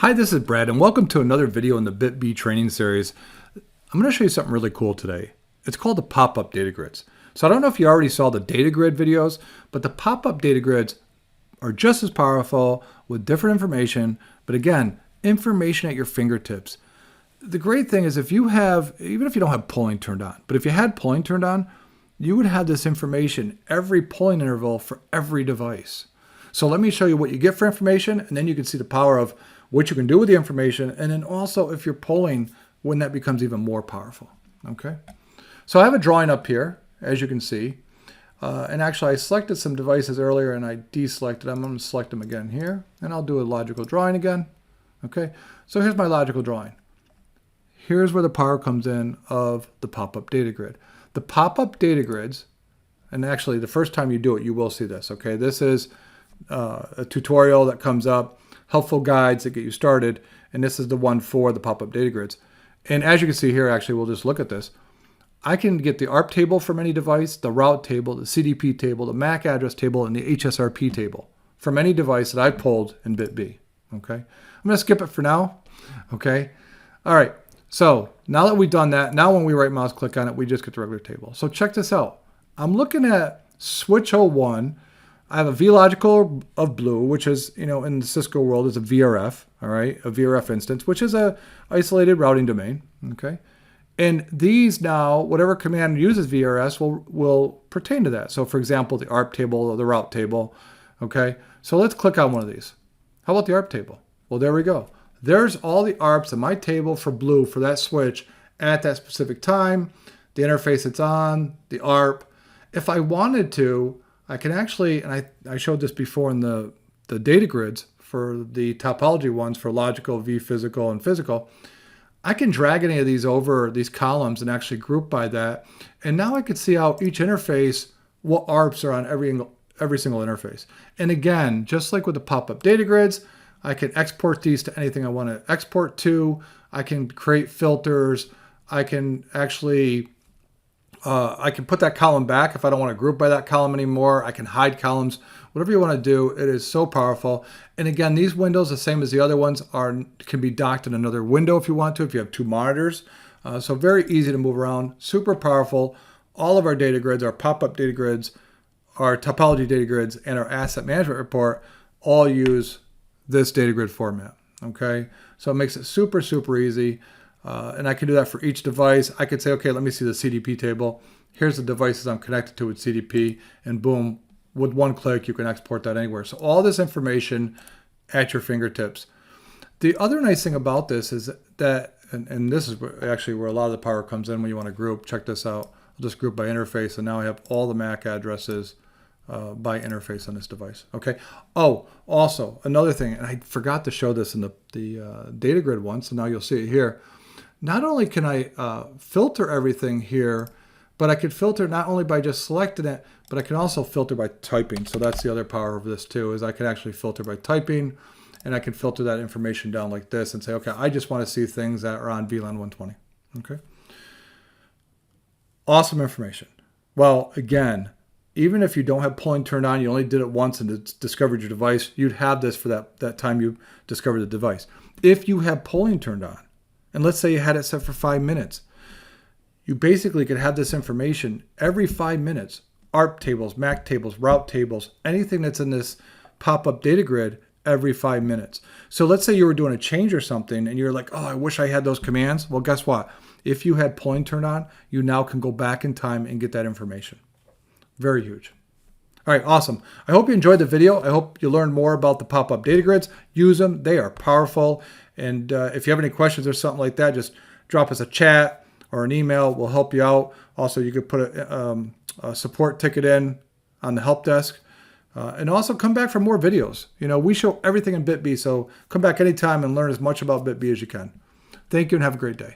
Hi, this is Brad, and welcome to another video in the bitB training series. I'm going to show you something really cool today. It's called the PopUp Datagrids. So I don't know if you already saw the Datagrid videos, but the PopUp Datagrids are just as powerful with different information, but again, information at your fingertips. The great thing is if you have, even if you don't have polling turned on, but if you had polling turned on, you would have this information every polling interval for every device. So let me show you what you get for information, and then you can see the power of what you can do with the information, and then also if you're polling, when that becomes even more powerful. Okay, so I have a drawing up here, as you can see, and actually I selected some devices earlier and I deselected them. I'm going to select them again here, and I'll do a logical drawing again. Okay, so here's my logical drawing. Here's where the power comes in of the PopUp Datagrid. The PopUp Datagrids, and actually the first time you do it, you will see this. Okay, this is a tutorial that comes up, helpful guides that get you started, and this is the one for the PopUp Datagrids. And as you can see here, actually, we'll just look at this. I can get the ARP table from any device, the route table, the CDP table, the MAC address table, and the HSRP table from any device that I pulled in bitB. Okay, I'm going to skip it for now. Okay, all right. So now that we've done that, now when we right mouse click on it, we just get the regular table. So check this out. I'm looking at switch 01. I have a vLogical of blue, which is, in the Cisco world is a VRF, all right, a VRF instance, which is a isolated routing domain, okay? And these now, whatever command uses VRS will pertain to that. So for example, the ARP table or the route table, okay? So let's click on one of these. How about the ARP table? Well, there we go. There's all the ARPs in my table for blue for that switch at that specific time, the interface it's on, the ARP. If I wanted to, I can actually, and I showed this before in the data grids for the topology ones for logical, v-physical, and physical. I can drag any of these over these columns and actually group by that. And now I can see how each interface, what ARPs are on every single interface. And again, just like with the PopUp Datagrids, I can export these to anything I want to export to. I can create filters. I can actually I can put that column back if I don't want to group by that column anymore. I can hide columns, whatever you want to do. It is so powerful. And again, these windows, the same as the other ones, can be docked in another window if you want to, if you have two monitors. So very easy to move around, super powerful. All of our data grids, our PopUp data grids, our topology data grids, and our asset management report all use this data grid format. Okay, so it makes it super, super easy. And I can do that for each device. I could say, okay, let me see the CDP table. Here's the devices I'm connected to with CDP, and boom, with one click, you can export that anywhere. So all this information at your fingertips. The other nice thing about this is that, and this is actually where a lot of the power comes in when you want to group. Check this out. I'll just group by interface, and now I have all the MAC addresses by interface on this device. Okay. Oh, also another thing, and I forgot to show this in the data grid one, so now you'll see it here. Not only can I filter everything here, but I could filter not only by just selecting it, but I can also filter by typing. So that's the other power of this too, is I can actually filter by typing, and I can filter that information down like this and say, okay, I just want to see things that are on VLAN 120. Okay. Awesome information. Well, again, even if you don't have polling turned on, you only did it once and it's discovered your device, you'd have this for that time you discovered the device. If you have polling turned on, and let's say you had it set for 5 minutes, you basically could have this information every 5 minutes, ARP tables, MAC tables, route tables, anything that's in this PopUp data grid every 5 minutes. So let's say you were doing a change or something and you're like, oh, I wish I had those commands. Well, guess what? If you had polling turned on, you now can go back in time and get that information. Very huge. All right, awesome. I hope you enjoyed the video. I hope you learned more about the PopUp Datagrids. Use them. They are powerful. And if you have any questions or something like that, just drop us a chat or an email. We'll help you out. Also, you could put a support ticket in on the help desk. And also come back for more videos. We show everything in bitB, so come back anytime and learn as much about bitB as you can. Thank you and have a great day.